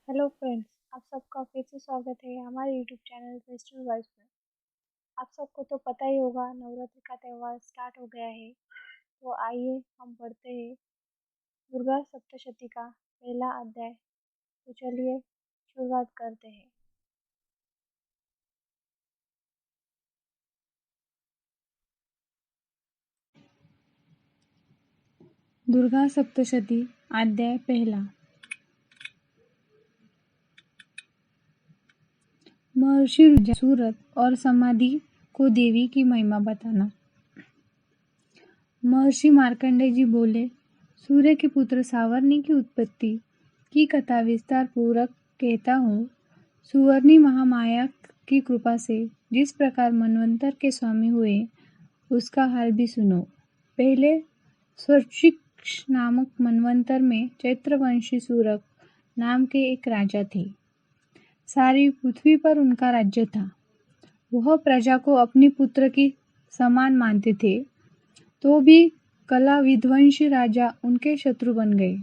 Hello friends, आप सबका फिर से स्वागत है हमारे यूट्यूब चैनल फेस्टिवल वाइब्स में। आप सबको तो पता ही होगा, नवरात्रि का त्यौहार स्टार्ट हो गया है। तो आइए हम पढ़ते हैं दुर्गा सप्तशती का पहला अध्याय। तो चलिए शुरुआत करते हैं। दुर्गा सप्तशती अध्याय पहला। महर्षि राजा सूरत और समाधि को देवी की महिमा बताना। महर्षि मार्कंडेय जी बोले, सूर्य के पुत्र सावर्णी की उत्पत्ति की कथा विस्तार पूर्वक कहता हूँ। सुवर्णी महामाया की कृपा से जिस प्रकार मनवंतर के स्वामी हुए, उसका हाल भी सुनो। पहले स्वशिक्ष नामक मनवंतर में चैत्रवंशी सूरक नाम के एक राजा थे। सारी पृथ्वी पर उनका राज्य था। वह प्रजा को अपनी पुत्र की समान मानते थे, तो भी कला विध्वंसी राजा उनके शत्रु बन गए।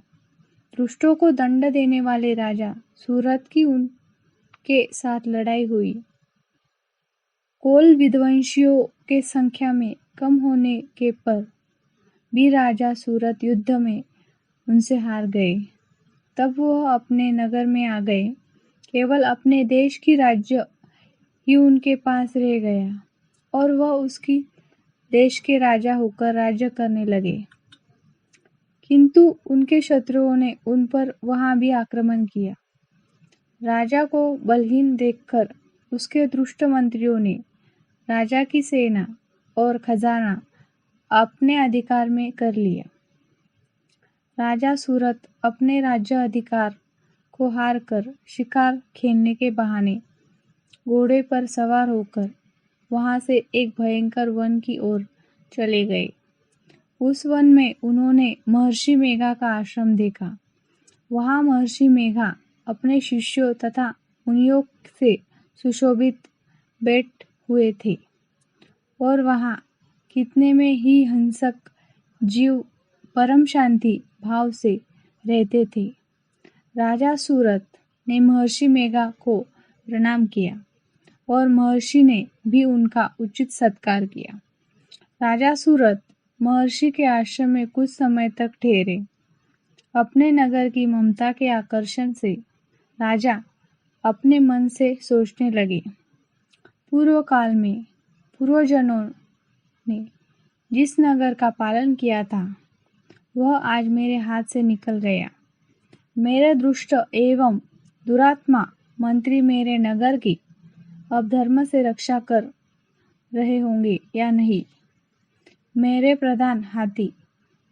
दुष्टों को दंड देने वाले राजा सूरत की उनके साथ लड़ाई हुई। कोल विध्वंसियों के संख्या में कम होने के पर भी राजा सूरत युद्ध में उनसे हार गए। तब वह अपने नगर में आ गए। केवल अपने देश की राज्य ही उनके पास रह गया और वह उसकी देश के राजा होकर राज्य करने लगे। किंतु उनके शत्रुओं ने उन पर वहां भी आक्रमण किया। राजा को बलहीन देखकर उसके दुष्ट मंत्रियों ने राजा की सेना और खजाना अपने अधिकार में कर लिया। राजा सूरत अपने राज्य अधिकार को हार कर शिकार खेलने के बहाने घोड़े पर सवार होकर वहां से एक भयंकर वन की ओर चले गए। उस वन में उन्होंने महर्षि मेघा का आश्रम देखा। वहां महर्षि मेघा अपने शिष्यों तथा मुनियों से सुशोभित बैठ हुए थे और वहां कितने में ही हिंसक जीव परम शांति भाव से रहते थे। राजा सूरत ने महर्षि मेघा को प्रणाम किया और महर्षि ने भी उनका उचित सत्कार किया। राजा सूरत महर्षि के आश्रम में कुछ समय तक ठहरे। अपने नगर की ममता के आकर्षण से राजा अपने मन से सोचने लगे, पूर्व काल में पूर्वजनों ने जिस नगर का पालन किया था, वह आज मेरे हाथ से निकल गया। मेरे दुष्ट एवं दुरात्मा मंत्री मेरे नगर की अब धर्म से रक्षा कर रहे होंगे या नहीं। मेरे प्रधान हाथी,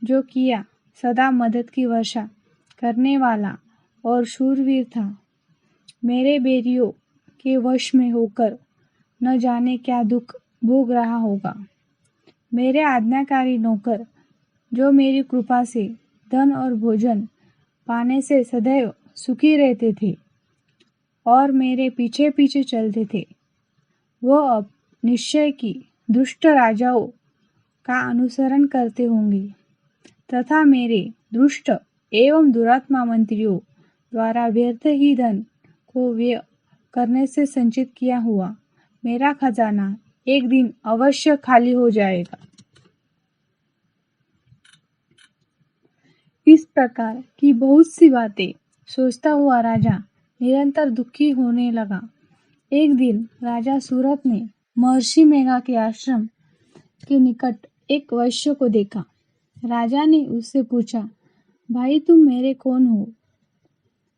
जो किया सदा मदद की वर्षा करने वाला और शूरवीर था, मेरे बैरियों के वश में होकर न जाने क्या दुख भोग रहा होगा। मेरे आज्ञाकारी नौकर, जो मेरी कृपा से धन और भोजन पाने से सदैव सुखी रहते थे और मेरे पीछे पीछे चलते थे, वह अब निश्चय की दुष्ट राजाओं का अनुसरण करते होंगे तथा मेरे दुष्ट एवं दुरात्मा मंत्रियों द्वारा व्यर्थ ही धन को व्यय करने से संचित किया हुआ मेरा खजाना एक दिन अवश्य खाली हो जाएगा। इस प्रकार की बहुत सी बातें सोचता हुआ राजा निरंतर दुखी होने लगा। एक दिन राजा सूरत ने महर्षि मेघा के आश्रम के निकट एक वैश्य को देखा। राजा ने उससे पूछा, भाई तुम मेरे कौन हो?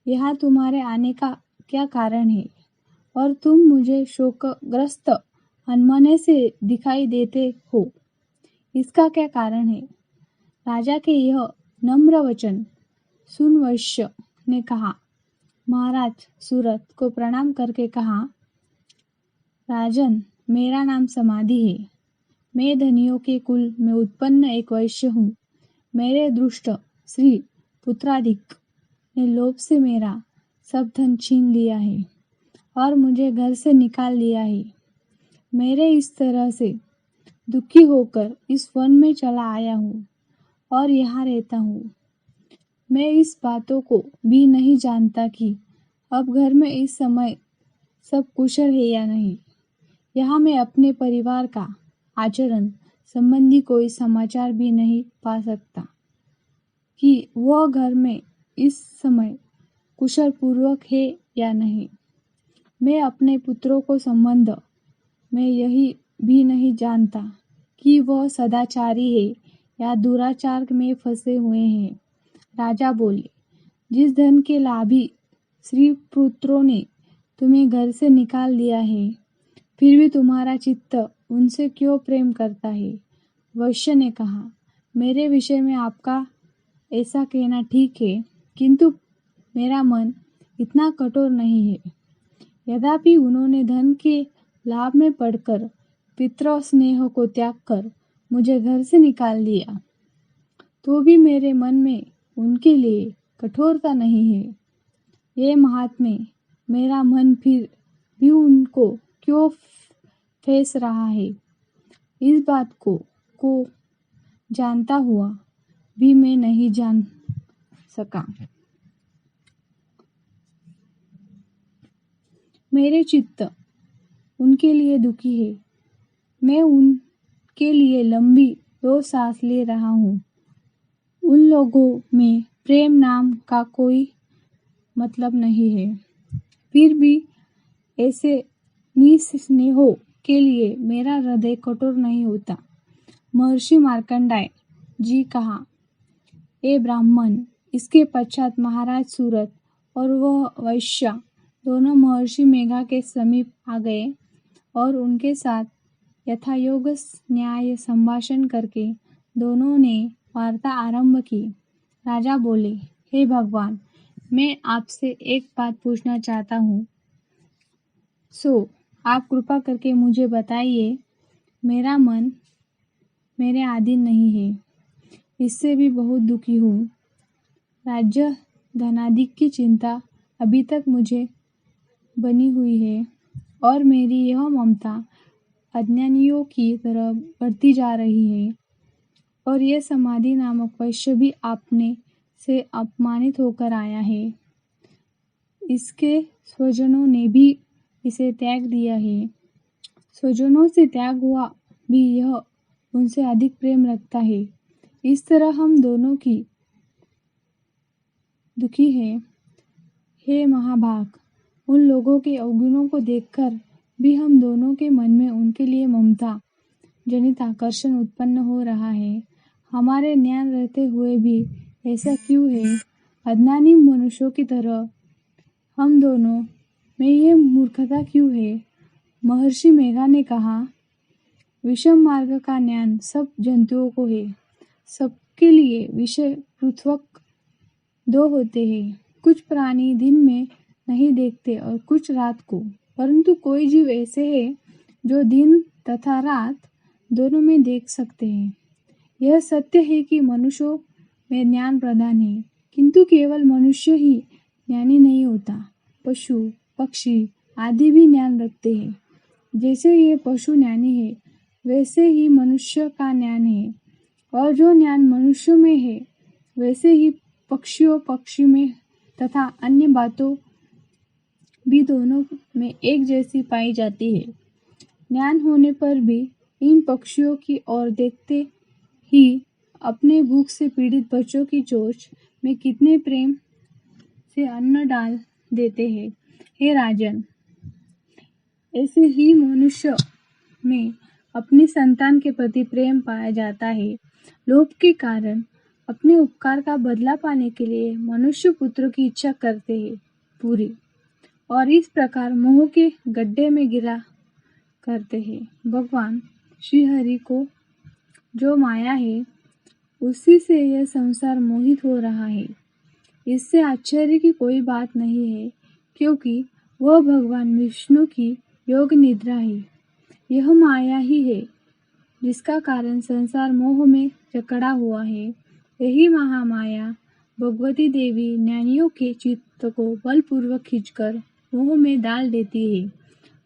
यहाँ तुम्हारे आने का क्या कारण है और तुम मुझे शोकग्रस्त अनमने से दिखाई देते हो, इसका क्या कारण है? राजा के यह नम्र वचन सुन वैश्य ने कहा, महाराज सूरत को प्रणाम करके कहा, राजन, मेरा नाम समाधि है। मैं धनियों के कुल में उत्पन्न एक वैश्य हूँ। मेरे दुष्ट श्री पुत्राधिक ने लोभ से मेरा सब धन छीन लिया है और मुझे घर से निकाल लिया है। मेरे इस तरह से दुखी होकर इस वन में चला आया हूँ और यहाँ रहता हूँ। मैं इस बातों को भी नहीं जानता कि अब घर में इस समय सब कुशल है या नहीं? यहाँ मैं अपने परिवार का आचरण संबंधी कोई समाचार भी नहीं पा सकता कि वह घर में इस समय कुशल पूर्वक है या नहीं। मैं अपने पुत्रों को संबंध में यही भी नहीं जानता कि वह सदाचारी है या दुराचार में फंसे हुए हैं। राजा बोले, जिस धन के लाभी श्री पुत्रों ने तुम्हें घर से निकाल दिया है, फिर भी तुम्हारा चित्त उनसे क्यों प्रेम करता है? वैश्य ने कहा, मेरे विषय में आपका ऐसा कहना ठीक है, किंतु मेरा मन इतना कठोर नहीं है। यद्यपि उन्होंने धन के लाभ में पड़कर पितृ स्नेह को त्याग कर मुझे घर से निकाल दिया, तो भी मेरे मन में उनके लिए कठोरता नहीं है। ये महात्मे, मेरा मन फिर भी उनको क्यों फैस रहा है? इस बात को जानता हुआ भी मैं नहीं जान सका। मेरे चित्त उनके लिए दुखी है। मैं उनके लिए लंबी 2 सांस ले रहा हूँ। उन लोगों में प्रेम नाम का कोई मतलब नहीं है। फिर भी ऐसे निस्नेहों के लिए मेरा हृदय कठोर नहीं होता। महर्षि मार्कंडाय जी कहा, ए ब्राह्मण, इसके पश्चात महाराज सूरत और वह वैश्य दोनों महर्षि मेघा के समीप आ गए और उनके साथ यथायोग न्याय संभाषण करके दोनों ने वार्ता आरंभ की। राजा बोले, हे भगवान, मैं आपसे एक बात पूछना चाहता हूँ, सो आप कृपा करके मुझे बताइए। मेरा मन मेरे अधीन नहीं है, इससे भी बहुत दुखी हूँ। राज्य धनादि की चिंता अभी तक मुझे बनी हुई है और मेरी यह ममता अज्ञानियों की तरह बढ़ती जा रही है, और यह समाधि नामक वैश्य भी आपने से अपमानित होकर आया है। इसके स्वजनों ने भी इसे त्याग दिया है। स्वजनों से त्याग हुआ भी यह उनसे अधिक प्रेम रखता है। इस तरह हम दोनों की दुखी है। हे महाभाग, उन लोगों के अवगुणों को देखकर भी हम दोनों के मन में उनके लिए ममता जनित आकर्षण उत्पन्न हो रहा है। हमारे ज्ञान रहते हुए भी ऐसा क्यों है? अज्ञानी मनुष्यों की तरह हम दोनों में ये मूर्खता क्यों है? महर्षि मेघा ने कहा, विषम मार्ग का ज्ञान सब जंतुओं को है। सबके लिए विषय पृथक 2 होते हैं। कुछ प्राणी दिन में नहीं देखते और कुछ रात को, परंतु कोई जीव ऐसे हैं जो दिन तथा रात दोनों में देख सकते हैं। यह सत्य है कि मनुष्यों में ज्ञान प्रधान है, किंतु केवल मनुष्य ही ज्ञानी नहीं होता। पशु पक्षी आदि भी ज्ञान रखते हैं। जैसे ये पशु ज्ञानी है, वैसे ही मनुष्य का ज्ञान है, और जो ज्ञान मनुष्य में है वैसे ही पक्षी में तथा अन्य बातों भी दोनों में एक जैसी पाई जाती है। ज्ञान होने पर भी इन पक्षियों की ओर देखते ही अपने भूख से पीड़ित बच्चों की चोंच में कितने प्रेम से अन्न डाल देते हैं। हे राजन, ऐसे ही मनुष्य में अपनी संतान के प्रति प्रेम पाया जाता है। लोभ के कारण अपने उपकार का बदला पाने के लिए मनुष्य पुत्र की इच्छा करते हैं पूरी, और इस प्रकार मोह के गड्ढे में गिरा करते हैं। भगवान श्री हरि को जो माया है, उसी से यह संसार मोहित हो रहा है। इससे आश्चर्य की कोई बात नहीं है, क्योंकि वह भगवान विष्णु की योग निद्रा है। यह माया ही है जिसका कारण संसार मोह में जकड़ा हुआ है। यही महामाया भगवती देवी ज्ञानियों के चित्त को बलपूर्वक खींचकर मोह में डाल देती है,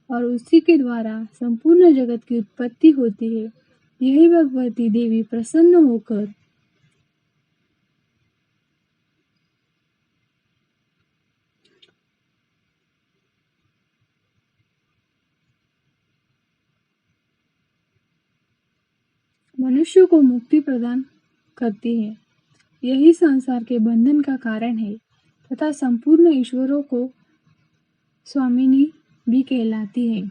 और उसी के द्वारा संपूर्ण जगत की उत्पत्ति होती है। यही भगवती देवी प्रसन्न होकर मनुष्य को मुक्ति प्रदान करती है। यही संसार के बंधन का कारण है तथा संपूर्ण ईश्वरों को स्वामिनी भी कहलाती है।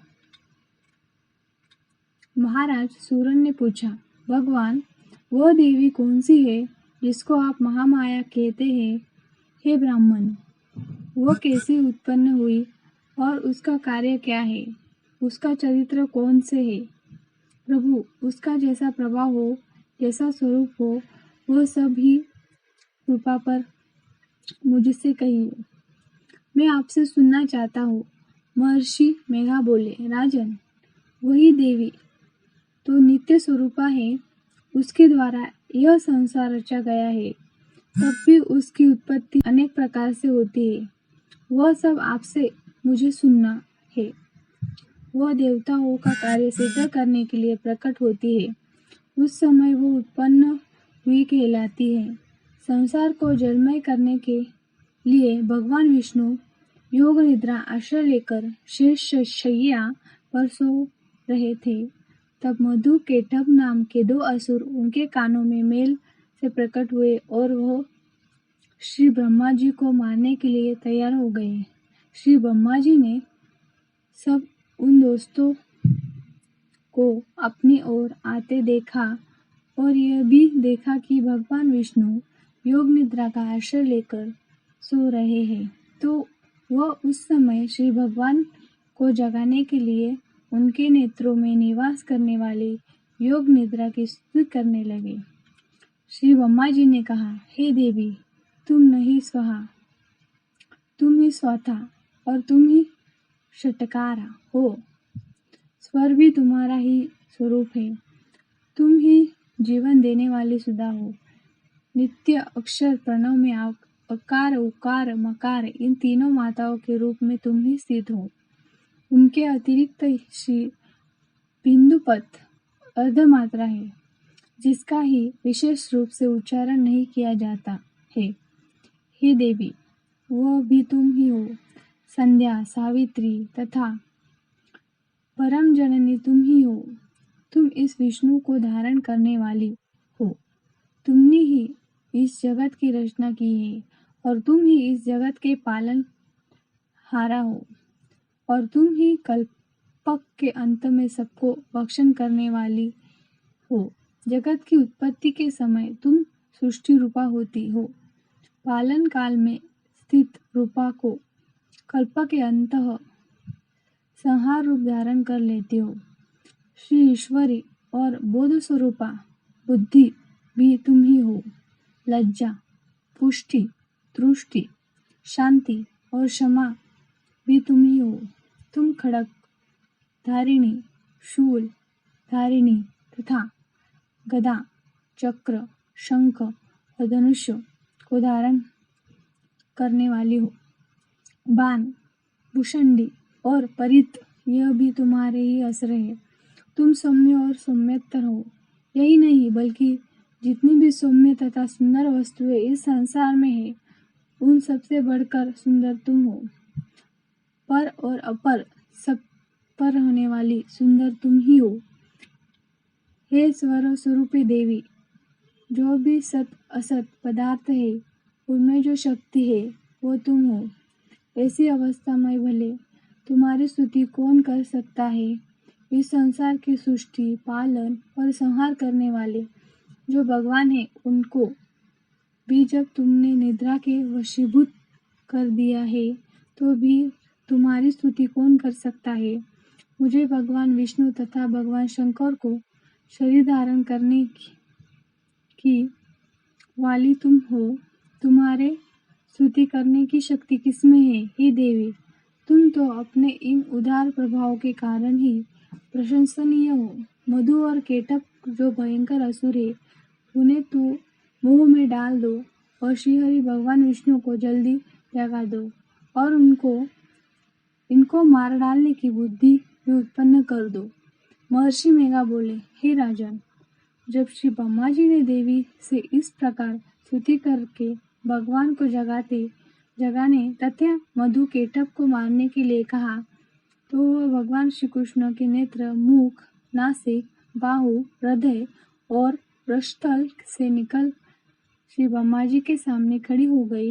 महाराज सूरन ने पूछा, भगवान, वह देवी कौन सी है जिसको आप महामाया कहते हैं? हे ब्राह्मण, वह कैसे उत्पन्न हुई और उसका कार्य क्या है? उसका चरित्र कौन से है? प्रभु, उसका जैसा प्रभाव हो, जैसा स्वरूप हो, वह सब ही कृपा पर मुझसे कहिए। मैं आपसे सुनना चाहता हूँ। महर्षि मेघा बोले, राजन, वही देवी तो नित्य स्वरूपा है। उसके द्वारा यह संसार रचा गया है। तब भी उसकी उत्पत्ति अनेक प्रकार से होती है। वह सब आपसे मुझे सुनना है। वह देवताओं का कार्य सिद्ध करने के लिए प्रकट होती है। उस समय वो उत्पन्न हुई कहलाती है। संसार को जलमय करने के लिए भगवान विष्णु योग निद्रा आश्रय लेकर शेष शैया पर सो रहे थे। तब मधु केटभ नाम के 2 असुर उनके कानों में मेल से प्रकट हुए और वह श्री ब्रह्मा जी को मारने के लिए तैयार हो गए। श्री ब्रह्मा जी ने सब उन दोस्तों को अपनी ओर आते देखा और यह भी देखा कि भगवान विष्णु योग निद्रा का आश्रय लेकर सो रहे हैं। तो वह उस समय श्री भगवान को जगाने के लिए उनके नेत्रों में निवास करने वाले योग निद्रा की स्तुति करने लगे। श्री ब्रह्मा जी ने कहा, हे देवी, तुम नहीं स्वाहा, तुम ही स्वाथा और तुम ही षटकारा हो। स्वर भी तुम्हारा ही स्वरूप है। तुम ही जीवन देने वाली सुधा हो। नित्य अक्षर प्रणव में अकार उकार मकार इन तीनों माताओं के रूप में तुम ही स्थित हो। उनके अतिरिक्त श्री बिंदुपत अर्धमात्रा है, जिसका ही विशेष रूप से उच्चारण नहीं किया जाता है। हे देवी, वह भी तुम ही हो। संध्या, सावित्री तथा परम जननी तुम ही हो। तुम इस विष्णु को धारण करने वाली हो। तुमने ही इस जगत की रचना की है और तुम ही इस जगत के पालन हारा हो और तुम ही कल्पक के अंत में सबको भक्षण करने वाली हो। जगत की उत्पत्ति के समय तुम सृष्टि रूपा होती हो। पालन काल में स्थित रूपा को कल्प के अंत संहार रूप धारण कर लेती हो। श्री ईश्वरी और बोध स्वरूपा बुद्धि भी तुम ही हो। लज्जा, पुष्टि, तुष्टि, शांति और क्षमा भी तुम ही हो। तुम खड़ग धारिणी, शूल धारिणी तथा गदा, चक्र, शंख और धनुष्य को धारण करने वाली हो। बाण, भुषंडी और परित यह भी तुम्हारे ही अस्त्र है। तुम सौम्य और सौम्यतर हो। यही नहीं बल्कि जितनी भी सौम्य तथा सुंदर वस्तुएं इस संसार में है, उन सबसे बढ़कर सुंदर तुम हो। पर और अपर सब पर रहने वाली सुंदर तुम ही हो। हे स्वर स्वरूपे देवी, जो भी सत असत पदार्थ है, उनमें जो शक्ति है वो तुम हो। ऐसी अवस्था में भले तुम्हारी स्तुति कौन कर सकता है? इस संसार की सृष्टि, पालन और संहार करने वाले जो भगवान है, उनको भी जब तुमने निद्रा के वशीभूत कर दिया है, तो भी तुम्हारी स्तुति कौन कर सकता है? मुझे भगवान विष्णु तथा भगवान शंकर को शरीर धारण करने की वाली तुम हो। तुम्हारे स्तुति करने की शक्ति किसमें है? हे देवी, तुम तो अपने इन उदार प्रभाव के कारण ही प्रशंसनीय हो। मधु और केटक जो भयंकर असुर है, उन्हें तू मुंह में डाल दो और श्रीहरि भगवान विष्णु को जल्दी जगा दो और इनको मार डालने की बुद्धि भी उत्पन्न कर दो। महर्षि मेघा बोले, हे राजन, जब श्री ब्रह्मा जी ने देवी से इस प्रकार स्तुति करके भगवान को जगाने तथा मधु केटक को मारने के लिए कहा, तो वह भगवान श्री कृष्ण के नेत्र, मुख, नासिक, बाहु, हृदय और वृषस्थल से निकल श्री ब्रह्मा जी के सामने खड़ी हो गई।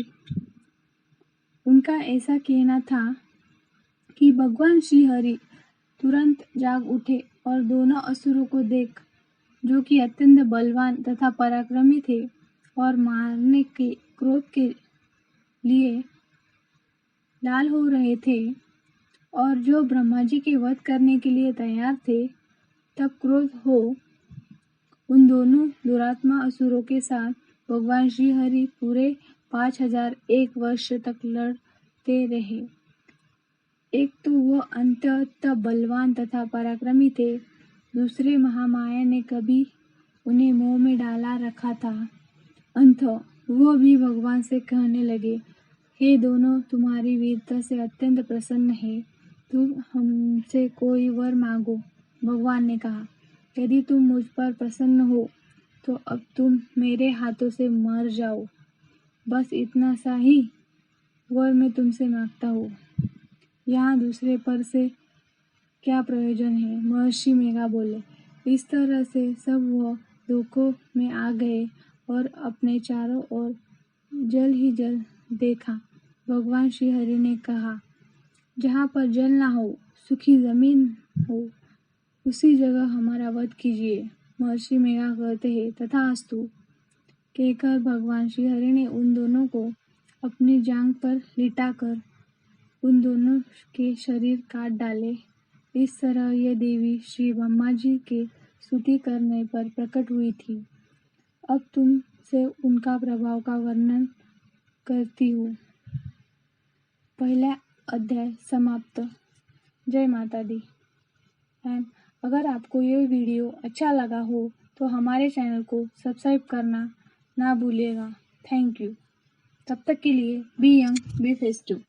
उनका ऐसा कहना था कि भगवान श्री हरि तुरंत जाग उठे और दोनों असुरों को देख, जो कि अत्यंत बलवान तथा पराक्रमी थे और मारने के क्रोध के लिए लाल हो रहे थे और जो ब्रह्मा जी के वध करने के लिए तैयार थे, तब क्रोध हो उन दोनों दुरात्मा असुरों के साथ भगवान श्री हरि पूरे 5001 वर्ष तक लड़ते रहे। एक तो वह अत्यंत बलवान तथा पराक्रमी थे, दूसरे महामाया ने कभी उन्हें मोह में डाला रखा था। अंत वह भी भगवान से कहने लगे, हे दोनों, तुम्हारी वीरता से अत्यंत प्रसन्न है, तुम हमसे कोई वर मांगो। भगवान ने कहा, यदि तुम मुझ पर प्रसन्न हो तो अब तुम मेरे हाथों से मर जाओ, बस इतना सा ही वर मैं तुमसे मांगता हूँ। यहाँ दूसरे पर से क्या प्रयोजन है? महर्षि मेघा बोले। इस तरह से सब वह धोखों में आ गए और अपने चारों ओर जल ही जल देखा। भगवान श्री हरि ने कहा, जहाँ पर जल ना हो, सूखी जमीन हो, उसी जगह हमारा वध कीजिए। महर्षि मेघा कहते हैं, तथास्तु कहकर भगवान श्री हरि ने उन दोनों को अपनी जांघ पर लिटाकर उन दोनों के शरीर काट डाले। इस तरह यह देवी श्री ब्रह्मा जी के स्तुति करने पर प्रकट हुई थी। अब तुमसे उनका प्रभाव का वर्णन करती हूँ। पहला अध्याय समाप्त। जय माता दी। एंड अगर आपको ये वीडियो अच्छा लगा हो तो हमारे चैनल को सब्सक्राइब करना ना भूलिएगा। Thank you. तब तक के लिए बी यंग बी फेस्टिव।